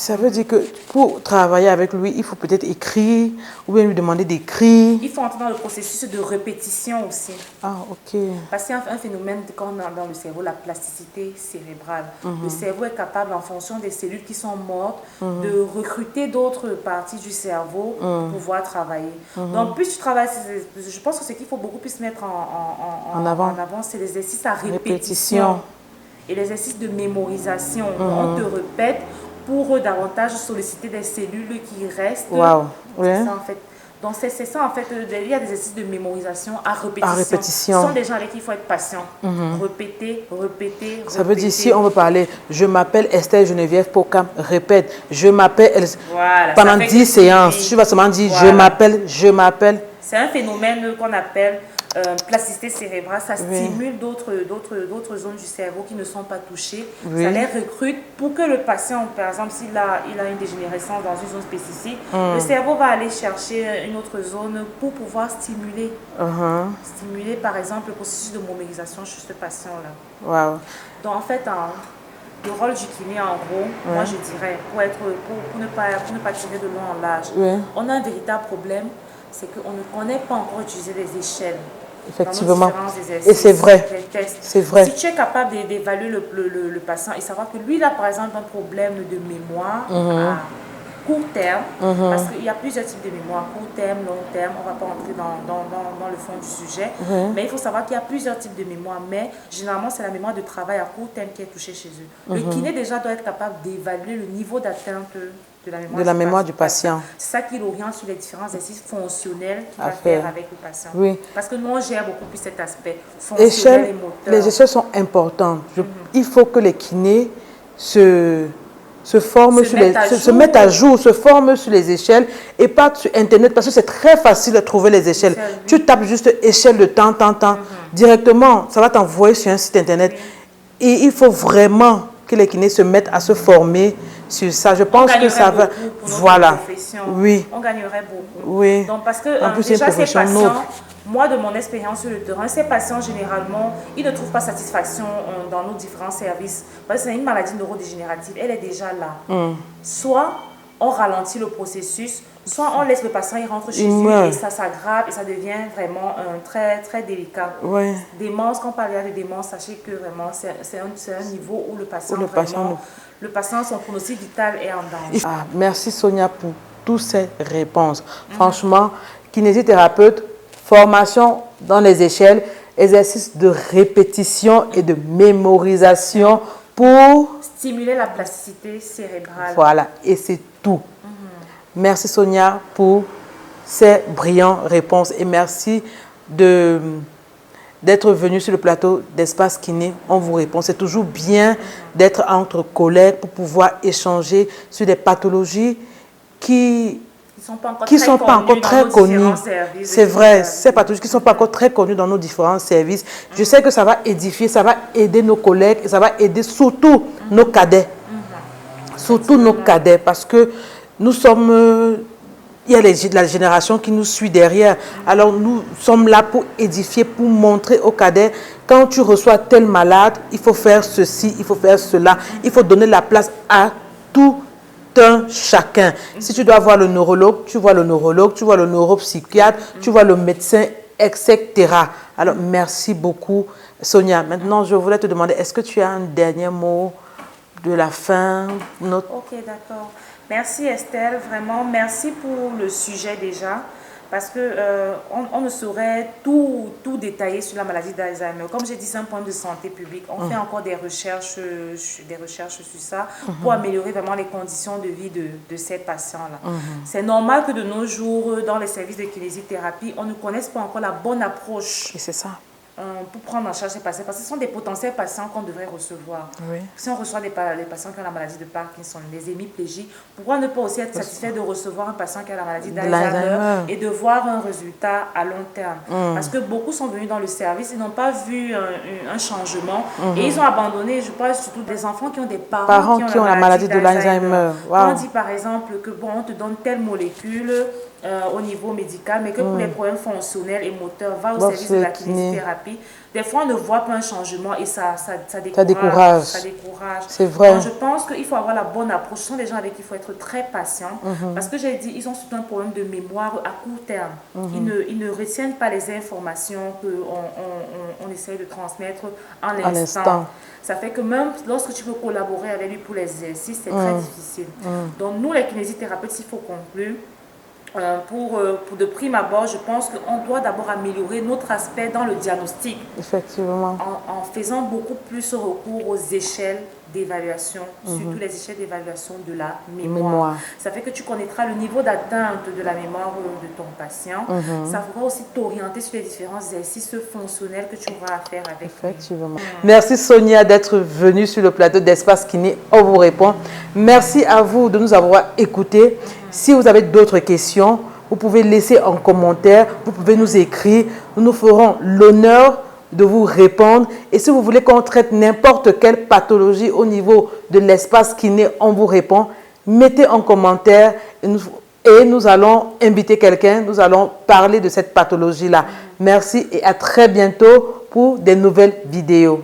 Ça veut dire que pour travailler avec lui, il faut peut-être écrire ou bien lui demander d'écrire. Il faut entrer dans le processus de répétition aussi. Ah, ok. Parce qu'il y a un phénomène qu'on a dans le cerveau, la plasticité cérébrale. Le cerveau est capable, en fonction des cellules qui sont mortes, de recruter d'autres parties du cerveau pour pouvoir travailler. Donc, plus tu travailles, je pense que ce qu'il faut beaucoup plus mettre en avant, c'est l'exercice à répétition. Et l'exercice de mémorisation. On te répète pour davantage solliciter des cellules qui restent. Wow. C'est ça, en fait. Donc, c'est ça, en fait. Il y a des exercices de mémorisation à répétition. Ce sont des gens avec qui il faut être patient. Répéter, répéter, ça veut dire, si on veut parler, je m'appelle Estelle Geneviève Pokam, répète, je m'appelle, pendant 10 séances, tu vas seulement dire, je m'appelle. C'est un phénomène qu'on appelle plasticité cérébrale. Ça stimule d'autres zones du cerveau qui ne sont pas touchées. Ça les recrute pour que le patient, par exemple, s'il a une dégénérescence dans une zone spécifique, le cerveau va aller chercher une autre zone pour pouvoir stimuler. Stimuler, par exemple, le processus de mémorisation chez ce patient-là. Wow. Donc, en fait, le rôle du kiné, en gros, moi, je dirais, pour ne pas tirer de long en large, on a un véritable problème, c'est qu'on ne connaît pas encore utiliser les échelles. Effectivement. Et c'est vrai. C'est vrai. Si tu es capable d'évaluer le patient et savoir que lui, il a par exemple un problème de mémoire à court terme, parce qu'il y a plusieurs types de mémoire, court terme, long terme, on ne va pas entrer dans le fond du sujet, mais il faut savoir qu'il y a plusieurs types de mémoire, mais généralement c'est la mémoire de travail à court terme qui est touchée chez eux. Le kiné déjà doit être capable d'évaluer le niveau d'atteinte de la mémoire du patient. C'est ça qui l'oriente sur les différents exercices fonctionnels qu'il va faire avec le patient. Oui. Parce que nous, on gère beaucoup plus cet aspect fonctionnel et moteur. Les échelles sont importantes. Il faut que les kinés se mettent à jour, se forment sur les échelles et pas sur Internet, parce que c'est très facile de trouver les échelles. Tu tapes juste échelle de temps. Directement, ça va t'envoyer sur un site Internet. Et il faut vraiment que les kinés se mettent à se former sur ça. Je pense que ça va. Voilà. Oui. On gagnerait beaucoup. Oui. Donc, parce que déjà, ces patients, moi, de mon expérience sur le terrain, ces patients, généralement, ils ne trouvent pas satisfaction dans nos différents services. Parce que c'est une maladie neurodégénérative. Elle est déjà là. Soit on ralentit le processus, soit on laisse le patient, il rentre chez lui et ça s'aggrave et ça devient vraiment très, très délicat. Démence, quand on parle de démence, sachez que vraiment, c'est un niveau où le patient, son pronostic vital est en danger. Merci Sonia pour toutes ces réponses. Franchement, kinésithérapeute, formation dans les échelles, exercice de répétition et de mémorisation pour stimuler la plasticité cérébrale. Voilà, et c'est tout. Merci Sonia pour ces brillantes réponses et merci d'être venu sur le plateau d'Espace Kiné. On vous répond. C'est toujours bien d'être entre collègues pour pouvoir échanger sur des pathologies qui ne sont pas encore très connues. C'est vrai, ces pathologies qui ne sont pas encore très connues dans nos différents services. Je sais que ça va édifier, ça va aider nos collègues et ça va aider surtout nos cadets. Surtout nos cadets, parce que nous sommes... Il y a la génération qui nous suit derrière. Alors, nous sommes là pour édifier, pour montrer aux cadets, quand tu reçois tel malade, il faut faire ceci, il faut faire cela. Il faut donner la place à tout un chacun. Si tu dois voir le neurologue, tu vois le neurologue, tu vois le neuropsychiatre, tu vois le médecin, etc. Alors, merci beaucoup, Sonia. Maintenant, je voulais te demander, est-ce que tu as un dernier mot de la fin? Ok, d'accord. Merci Estelle, vraiment merci pour le sujet déjà, parce que on ne saurait tout détailler sur la maladie d'Alzheimer. Comme j'ai dit, c'est un point de santé publique. On fait encore des recherches sur ça pour améliorer vraiment les conditions de vie de ces patients-là. C'est normal que de nos jours, dans les services de kinésithérapie, on ne connaisse pas encore la bonne approche. Et c'est ça. Pour prendre en charge ces patients, parce que ce sont des potentiels patients qu'on devrait recevoir. Si on reçoit des patients qui ont la maladie de Parkinson, des hémiplégiques, pourquoi ne pas aussi être satisfait de recevoir un patient qui a la maladie d'Alzheimer et de voir un résultat à long terme? Parce que beaucoup sont venus dans le service, ils n'ont pas vu un changement et ils ont abandonné. Je parle surtout des enfants qui ont des parents qui ont la maladie de l'Alzheimer. On dit par exemple que on te donne telle molécule, au niveau médical, mais que pour les problèmes fonctionnels et moteurs, va au service de la kinésithérapie. Des fois, on ne voit pas un changement et ça décourage. Ça décourage. C'est vrai. Donc, je pense qu'il faut avoir la bonne approche. Ce sont des gens avec qui il faut être très patient. Parce que j'ai dit, ils ont surtout un problème de mémoire à court terme. Ils ne retiennent pas les informations qu'on essaye de transmettre en l'instant. Ça fait que même lorsque tu veux collaborer avec lui pour les exercices, c'est très difficile. Donc, nous, les kinésithérapeutes, il faut conclure. Pour de prime abord, je pense qu'on doit d'abord améliorer notre aspect dans le diagnostic. Effectivement. En faisant beaucoup plus recours aux échelles d'évaluation, surtout les échelles d'évaluation de la mémoire. Ça fait que tu connaîtras le niveau d'atteinte de la mémoire de ton patient. Ça pourra aussi t'orienter sur les différents exercices fonctionnels que tu auras à faire avec. Effectivement. Merci Sonia d'être venue sur le plateau d'Espace Kiné. On vous répond. Merci à vous de nous avoir écoutés. Si vous avez d'autres questions, vous pouvez laisser en commentaire, vous pouvez nous écrire. Nous nous ferons l'honneur de vous répondre. Et si vous voulez qu'on traite n'importe quelle pathologie au niveau de l'espace kiné, on vous répond. Mettez en commentaire et nous allons inviter quelqu'un, nous allons parler de cette pathologie-là. Merci et à très bientôt pour des nouvelles vidéos.